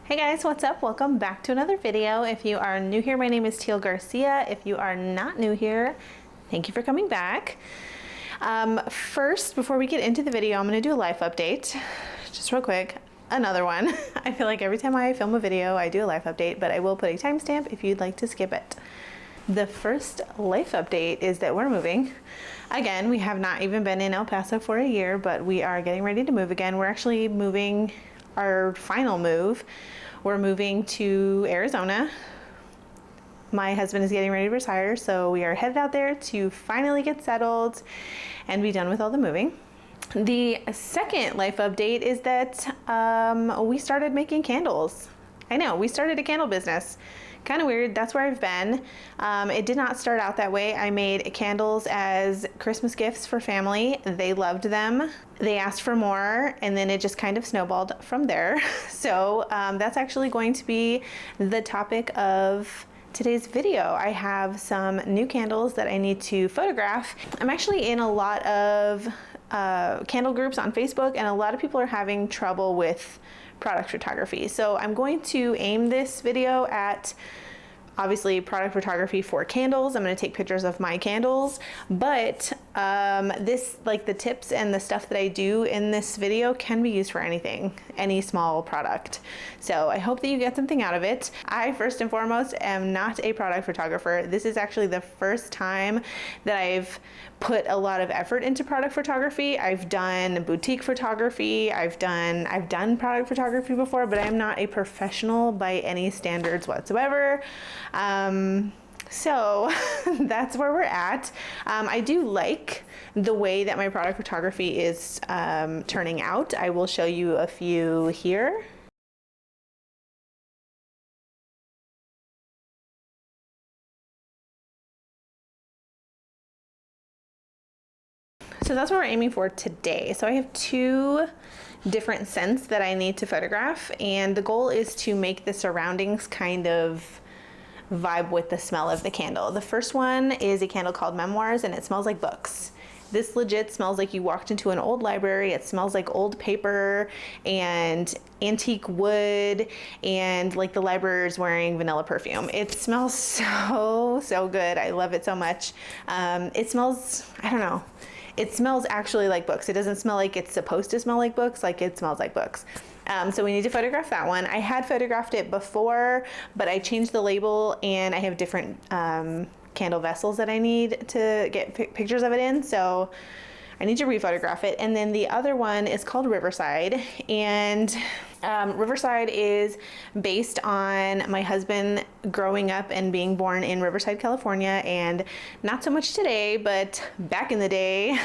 Hey guys, what's up? Welcome back to another video. If you are new here, my name is Teal Garcia. If you are not new here, thank you for coming back. First, before we get into the video, I'm gonna do a life update, just real quick. Another one. I feel like every time I film a video, I do a life update, but I will put a timestamp if you'd like to skip it. The first life update is that we're moving. Again, we have not even been in El Paso for a year, but we are getting ready to move again. We're actually moving, our final move. We're moving to Arizona. My husband is getting ready to retire, so we are headed out there to finally get settled and be done with all the moving. The second life update is that we started making candles. I know, we started a candle business. Kind of weird, that's where I've been. It did not start out that way. I made candles as Christmas gifts for family. They loved them. They asked for more, and then it just kind of snowballed from there. So that's actually going to be the topic of today's video. I have some new candles that I need to photograph. I'm actually in a lot of candle groups on Facebook, and a lot of people are having trouble with product photography. So I'm going to aim this video at obviously product photography for candles. I'm going to take pictures of my candles, but this, like the tips and the stuff that I do in this video, can be used for anything, any small product. So I hope that you get something out of it. I first and foremost am not a product photographer. This is actually the first time that I've put a lot of effort into product photography. I've done boutique photography, I've done product photography before, but I'm not a professional by any standards whatsoever. So that's where we're at. I do like the way that my product photography is turning out. I will show you a few here. So that's what we're aiming for today. So I have two different scents that I need to photograph, and the goal is to make the surroundings kind of vibe with the smell of the candle. The first one is a candle called Memoirs, and it smells like books. This legit smells like you walked into an old library. It smells like old paper and antique wood, and like the library is wearing vanilla perfume. It smells so good. I love it so much. It smells, I don't know, it smells actually like books. It doesn't smell like it's supposed to smell like books, like it smells like books. So we need to photograph that one. I had photographed it before, but I changed the label, and I have different candle vessels that I need to get pictures of it in. So I need to rephotograph it. And then the other one is called Riverside, and Riverside is based on my husband growing up and being born in Riverside, California, and not so much today, but back in the day,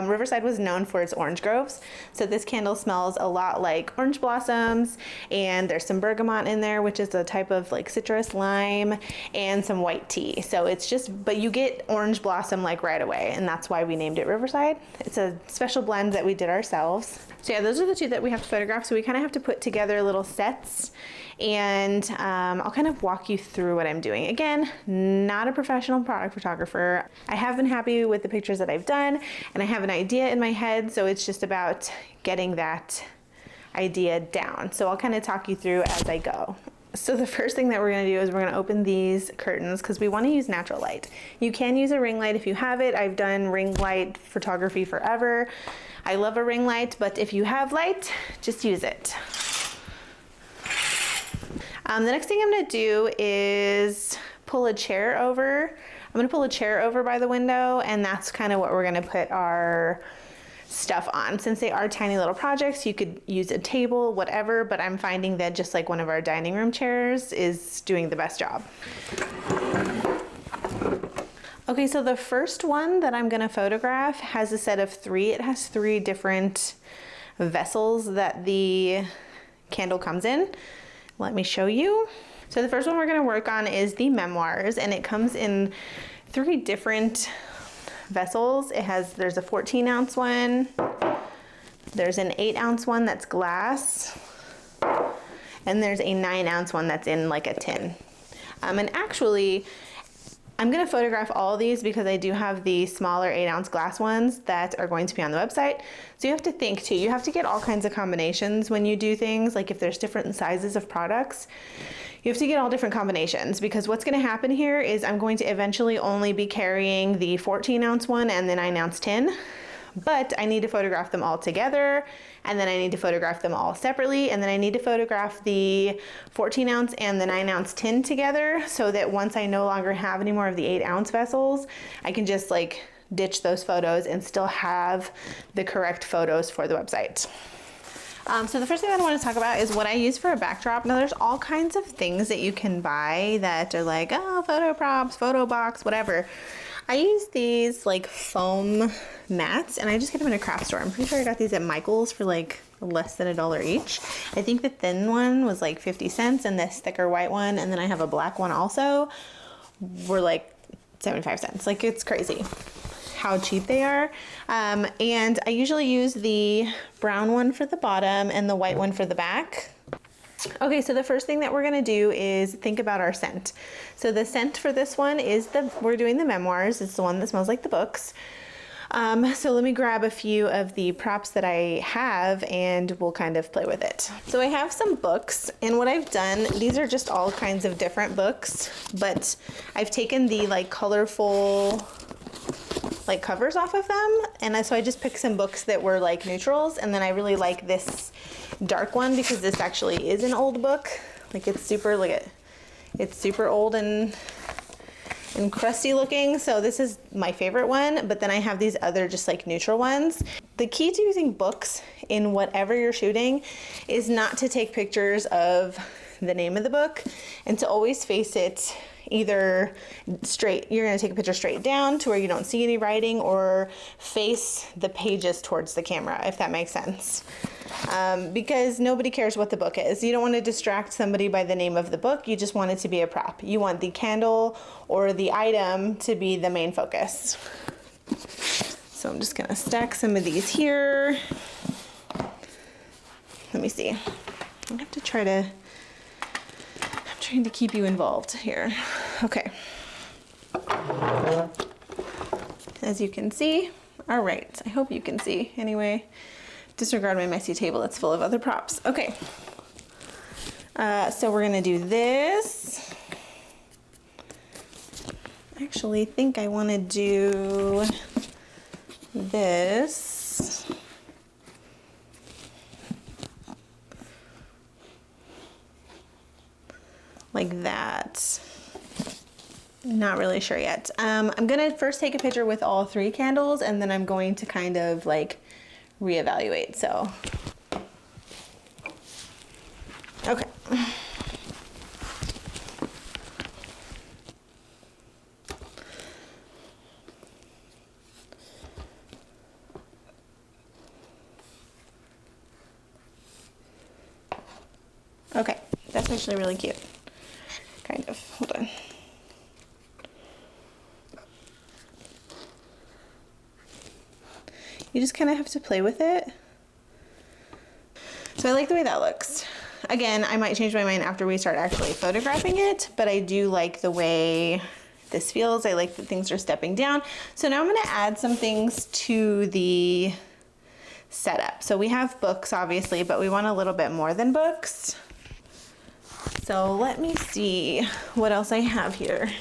Riverside was known for its orange groves. So this candle smells a lot like orange blossoms, and there's some bergamot in there, which is a type of like citrus lime, and some white tea. So it's just, but you get orange blossom like right away, and that's why we named it Riverside. It's a special blend that we did ourselves. So yeah, those are the two that we have to photograph. So we kind of have to put together little sets, and I'll kind of walk you through what I'm doing. Again, not a professional product photographer. I have been happy with the pictures that I've done, and I have an idea in my head, so it's just about getting that idea down. So I'll kind of talk you through as I go. So the first thing that we're going to do is we're going to open these curtains because we want to use natural light. You can use a ring light if you have it. I've done ring light photography forever. I love a ring light, but if you have light, just use it. The next thing I'm going to do is pull a chair over. I'm going to pull a chair over by the window, and that's kind of what we're going to put our stuff on. Since they are tiny little projects, you could use a table, whatever, but I'm finding that just like one of our dining room chairs is doing the best job. Okay, so the first one that I'm gonna photograph has a set of three. It has three different vessels that the candle comes in. Let me show you. So the first one we're gonna work on is the Memoirs, and it comes in three different vessels. There's a 14-ounce one, there's an 8-ounce one that's glass, and there's a 9-ounce one that's in like a tin. And actually, I'm going to photograph all of these because I do have the smaller 8-ounce glass ones that are going to be on the website. So you have to think too, you have to get all kinds of combinations when you do things, like if there's different sizes of products, you have to get all different combinations, because what's going to happen here is I'm going to eventually only be carrying the 14-ounce one and the 9-ounce tin. But I need to photograph them all together, and then I need to photograph them all separately, and then I need to photograph the 14-ounce and the 9-ounce tin together, so that once I no longer have any more of the 8-ounce vessels, I can just like ditch those photos and still have the correct photos for the website. So the first thing I want to talk about is what I use for a backdrop. Now there's all kinds of things that you can buy that are like, oh, photo props, photo box, whatever. I use these like foam mats, and I just get them in a craft store. I'm pretty sure I got these at Michael's for like less than $1 each. I think the thin one was like 50 cents, and this thicker white one, and then I have a black one also, were like 75 cents. Like, it's crazy how cheap they are. And I usually use the brown one for the bottom and the white one for the back. Okay, so the first thing that we're gonna do is think about our scent. So the scent for this one is we're doing the memoirs. It's the one that smells like the books. So let me grab a few of the props that I have and we'll kind of play with it. So I have some books, and what I've done, these are just all kinds of different books, but I've taken the like colorful like covers off of them, and so I just picked some books that were like neutrals, and then I really like this dark one because this actually is an old book. Like, it's super, it's super old and crusty looking, so this is my favorite one. But then I have these other just like neutral ones. The key to using books in whatever you're shooting is not to take pictures of the name of the book, and to always face it either straight, you're going to take a picture straight down to where you don't see any writing, or face the pages towards the camera, if that makes sense. Because nobody cares what the book is. You don't want to distract somebody by the name of the book. You just want it to be a prop. You want the candle or the item to be the main focus. So I'm just going to stack some of these here. Let me see. I have to try to, I'm trying to keep you involved here. Okay. As you can see, all right, I hope you can see. Anyway, disregard my messy table that's full of other props. Okay. So we're gonna do this. I actually think I wanna do this. Like that. Not really sure yet. I'm gonna first take a picture with all 3 candles, and then I'm going to kind of like reevaluate. So, okay. Okay, that's actually really cute. Kind of, hold on. You just kind of have to play with it. So I like the way that looks. Again, I might change my mind after we start actually photographing it, but I do like the way this feels. I like that things are stepping down. So now I'm gonna add some things to the setup. So we have books, obviously, but we want a little bit more than books. So let me see what else I have here.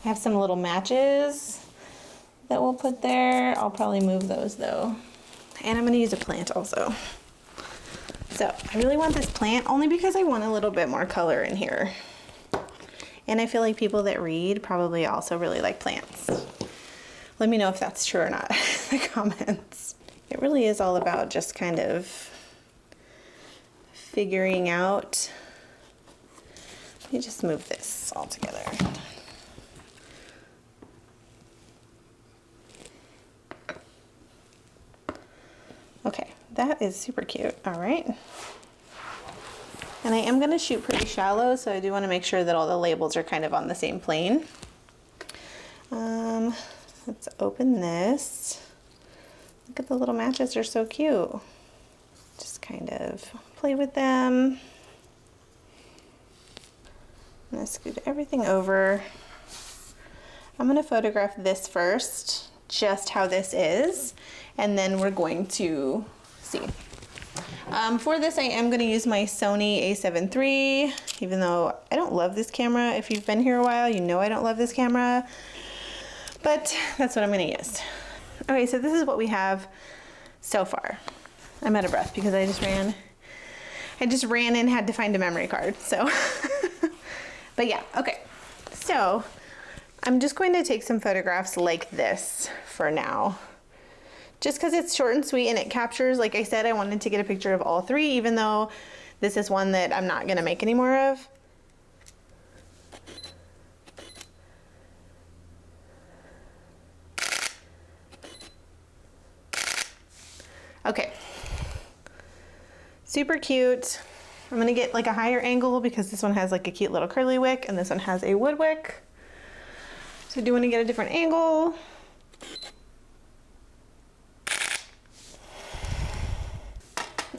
I have some little matches that we'll put there. I'll probably move those though. And I'm gonna use a plant also. So I really want this plant only because I want a little bit more color in here. And I feel like people that read probably also really like plants. Let me know if that's true or not in the comments. It really is all about just kind of figuring out. Let me just move this all together. Okay, that is super cute. All right. And I am gonna shoot pretty shallow, so I do wanna make sure that all the labels are kind of on the same plane. Let's open this. Look at the little matches, they're so cute. Just kind of play with them. I'm gonna scoot everything over. I'm gonna photograph this first, just how this is, and then we're going to see. For this, I am gonna use my Sony a7 III, even though I don't love this camera. If you've been here a while, you know I don't love this camera, but that's what I'm gonna use. Okay, so this is what we have so far. I'm out of breath because I just ran and had to find a memory card, so. But yeah, okay. So I'm just going to take some photographs like this for now. Just because it's short and sweet and it captures, like I said, I wanted to get a picture of all three, even though this is one that I'm not gonna make any more of. Okay. Super cute. I'm gonna get like a higher angle because this one has like a cute little curly wick and this one has a wood wick. So I do want to get a different angle.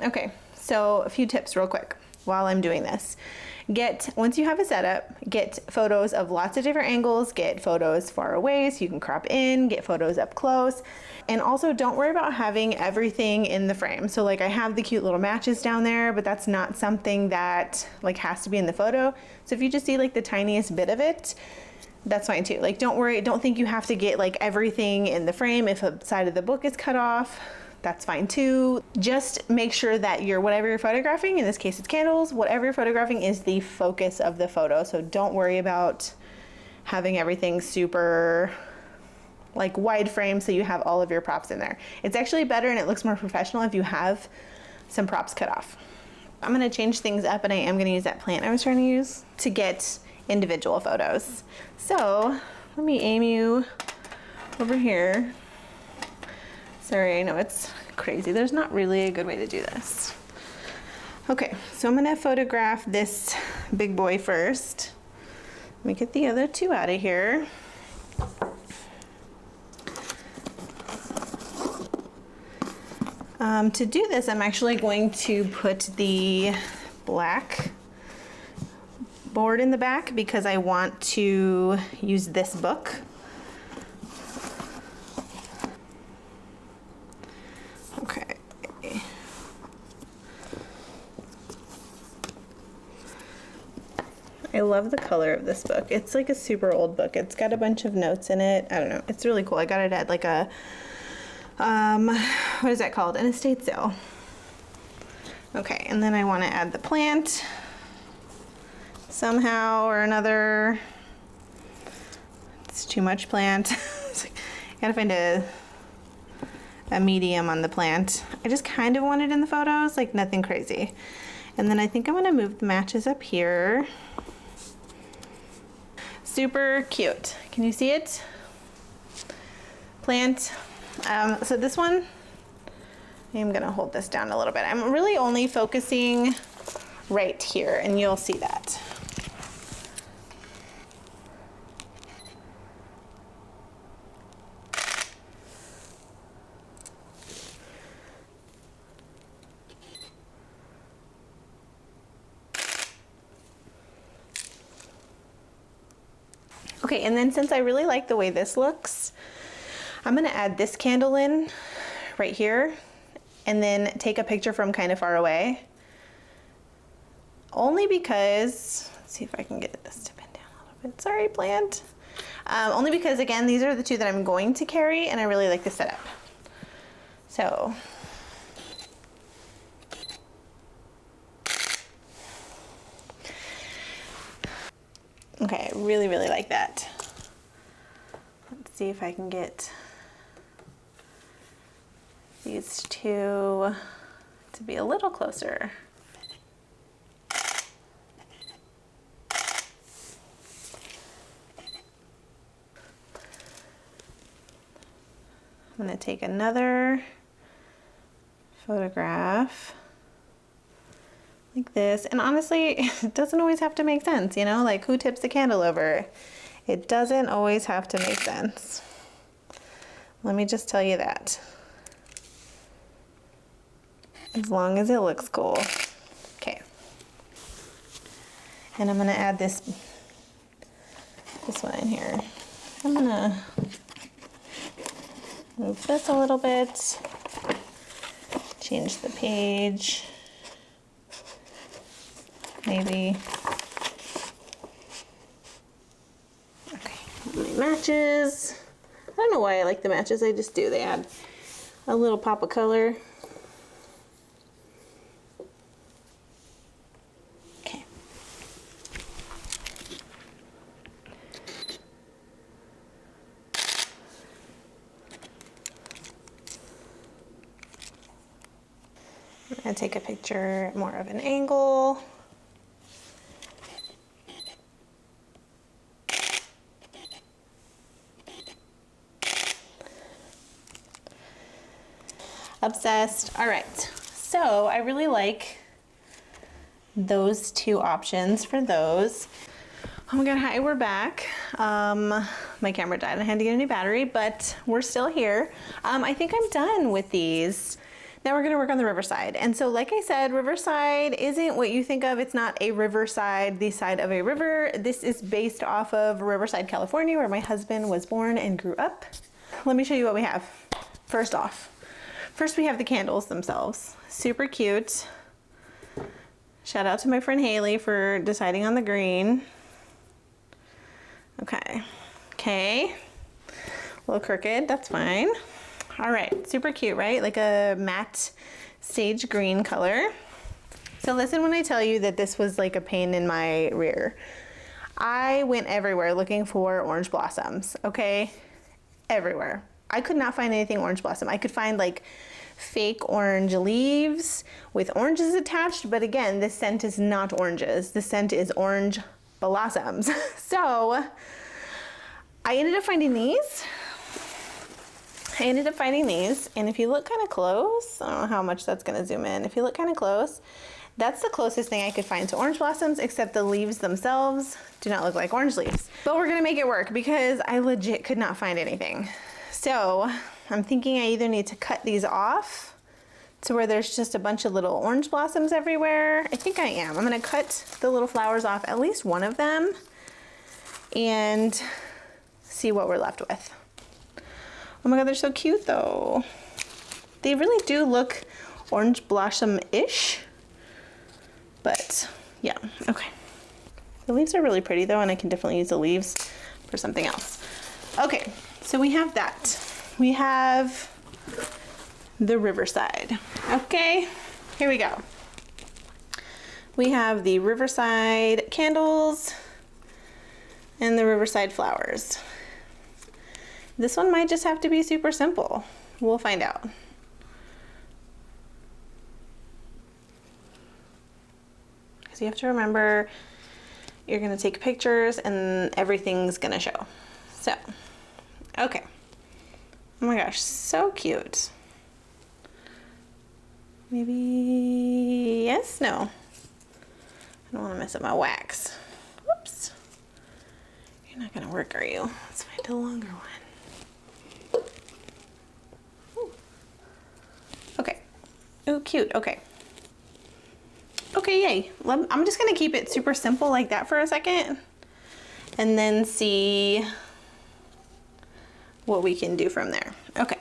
Okay, so a few tips real quick while I'm doing this. Once you have a setup, get photos of lots of different angles, get photos far away so you can crop in, get photos up close. And also don't worry about having everything in the frame. So like I have the cute little matches down there, but that's not something that like has to be in the photo. So if you just see like the tiniest bit of it, that's fine too. Like don't worry, don't think you have to get like everything in the frame. If a side of the book is cut off, that's fine too. Just make sure that whatever you're photographing, in this case it's candles, whatever you're photographing is the focus of the photo. So don't worry about having everything super like wide frame so you have all of your props in there. It's actually better and it looks more professional if you have some props cut off. I'm gonna change things up and I am gonna use that plant I was trying to use to get individual photos. So let me aim you over here. Sorry, I know it's crazy. There's not really a good way to do this. Okay, so I'm gonna photograph this big boy first. Let me get the other two out of here. To do this, I'm actually going to put the black board in the back because I want to use this book. Okay. I love the color of this book. It's like a super old book. It's got a bunch of notes in it. I don't know. It's really cool. I got it at like a what is that called? An estate sale. Okay, and then I want to add the plant somehow or another. It's too much plant. I gotta find a medium on the plant. I just kind of want it in the photos, like nothing crazy. And then I think I'm gonna move the matches up here. Super cute. Can you see it? Plant. So this one, I'm gonna hold this down a little bit. I'm really only focusing right here and you'll see that. Okay, and then since I really like the way this looks, I'm gonna add this candle in right here and then take a picture from kind of far away. Only because, let's see if I can get this to bend down a little bit. Sorry, plant. Only because, again, these are the two that I'm going to carry and I really like the setup. So, okay, I really, really like that. Let's see if I can get these two to be a little closer. I'm gonna take another photograph like this. And honestly, it doesn't always have to make sense, you know? Like, who tips the candle over? It doesn't always have to make sense. Let me just tell you that. As long as it looks cool. Okay. And I'm gonna add this this one in here. I'm gonna move this a little bit, change the page, maybe. Okay, my matches. I don't know why I like the matches, I just do. They add a little pop of color. Okay. I'm gonna take a picture more of an angle. Obsessed. All right, so I really like those two options for those. Oh my god, hi, we're back. My camera died and I had to get a new battery, but we're still here. I think I'm done with these. Now we're gonna work on the riverside. And so like I said, riverside isn't what you think of. It's not a riverside, the side of a river. This is based off of Riverside, California, where my husband was born and grew up. Let me show you what we have. First we have the candles themselves. Super cute. Shout out to my friend Haley for deciding on the green. Okay. A little crooked, that's fine. All right, super cute, right? Like a matte sage green color. So listen when I tell you that this was like a pain in my rear. I went everywhere looking for orange blossoms, okay? Everywhere. I could not find anything orange blossom. I could find like fake orange leaves with oranges attached, but again, this scent is not oranges. The scent is orange blossoms. So I ended up finding these. And if you look kind of close, I don't know how much that's gonna zoom in. If you look kind of close, that's the closest thing I could find to orange blossoms, except the leaves themselves do not look like orange leaves. But we're gonna make it work because I legit could not find anything. So I'm thinking I either need to cut these off to where there's just a bunch of little orange blossoms everywhere. I think I am. I'm gonna cut the little flowers off, at least one of them, and see what we're left with. Oh my god, they're so cute though. They really do look orange blossom-ish, but yeah, okay. The leaves are really pretty though, and I can definitely use the leaves for something else. Okay, so we have that. We have the riverside. Okay, here we go. We have the riverside candles and the riverside flowers. This one might just have to be super simple. We'll find out. Because you have to remember, you're gonna take pictures and everything's gonna show. So, okay. Oh my gosh, so cute. Maybe, yes, no. I don't wanna mess up my wax. Whoops. You're not gonna work, are you? Let's find a longer one. Okay. Oh, cute. Okay. Okay, yay. I'm just gonna keep it super simple like that for a second and then see what we can do from there. Okay.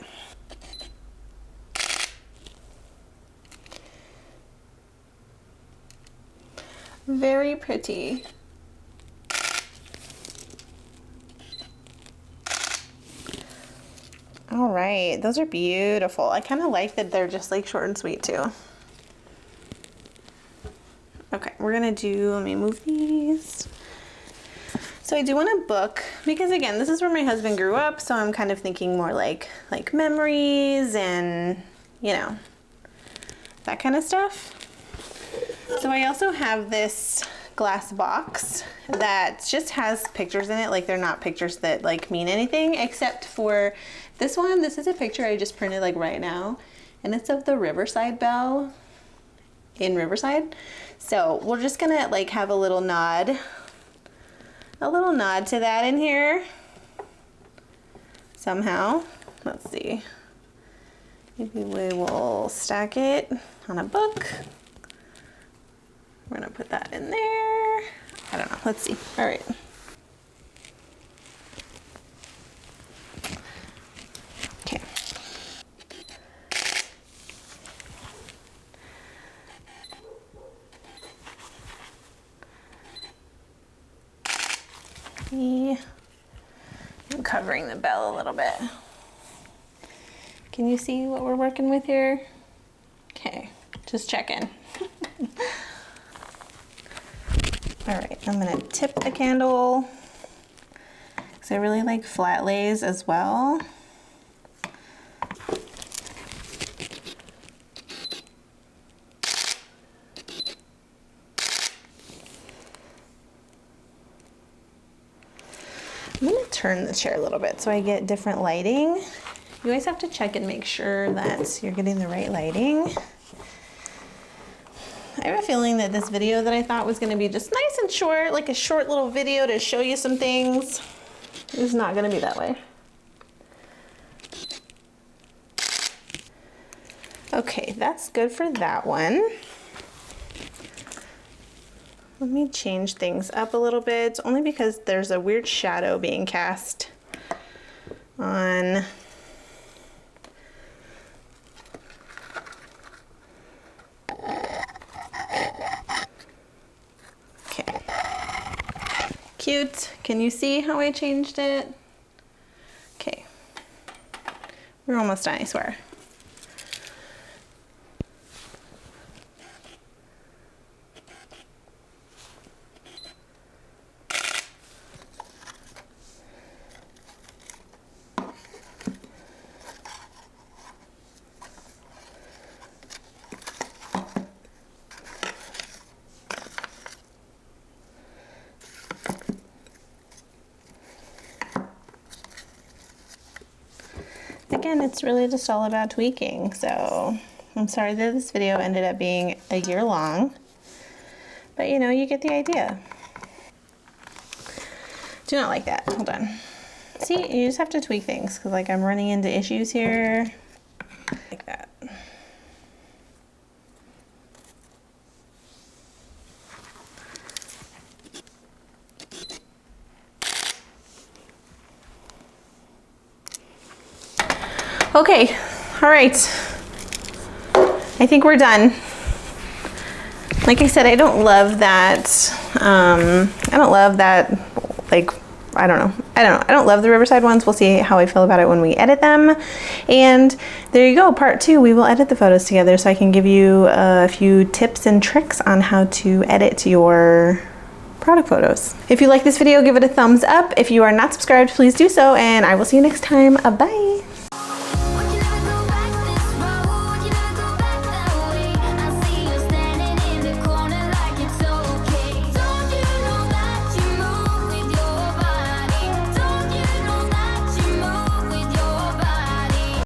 Very pretty. All right, those are beautiful. I kind of like that they're just like short and sweet too. Okay, we're gonna do, let me move these. So I do want to book, because again, this is where my husband grew up, so I'm kind of thinking more like memories and, you know, that kind of stuff. So I also have this glass box that just has pictures in it. Like they're not pictures that like mean anything, except for this one. This is a picture I just printed like right now, and it's of the Riverside Belle in Riverside. So we're just gonna like have a little nod to that in here somehow. Let's see. Maybe we will stack it on a book. We're gonna put that in there. I don't know, let's see. All right. see, I'm covering the bell a little bit. Can you see what we're working with here? Okay, just checking. All right, I'm gonna tip the candle because I really like flat lays as well. I'm gonna turn the chair a little bit so I get different lighting. You always have to check and make sure that you're getting the right lighting. I have a feeling that this video that I thought was gonna be just nice and short, like a short little video to show you some things, is not gonna be that way. Okay, that's good for that one. Let me change things up a little bit, only because there's a weird shadow being cast on okay. Cute. Can you see how I changed it? Okay. We're almost done, I swear. Again, it's really just all about tweaking, so I'm sorry that this video ended up being a year long, but you know, you get the idea. Do not like that. Hold on. See, you just have to tweak things because like I'm running into issues here. Like that. Okay, all right. I think we're done. Like I said, I don't love that. I don't love that, like, I don't know. I don't love the Riverside ones. We'll see how I feel about it when we edit them. And there you go, part 2. We will edit the photos together so I can give you a few tips and tricks on how to edit your product photos. If you like this video, give it a thumbs up. If you are not subscribed, please do so, and I will see you next time. Bye.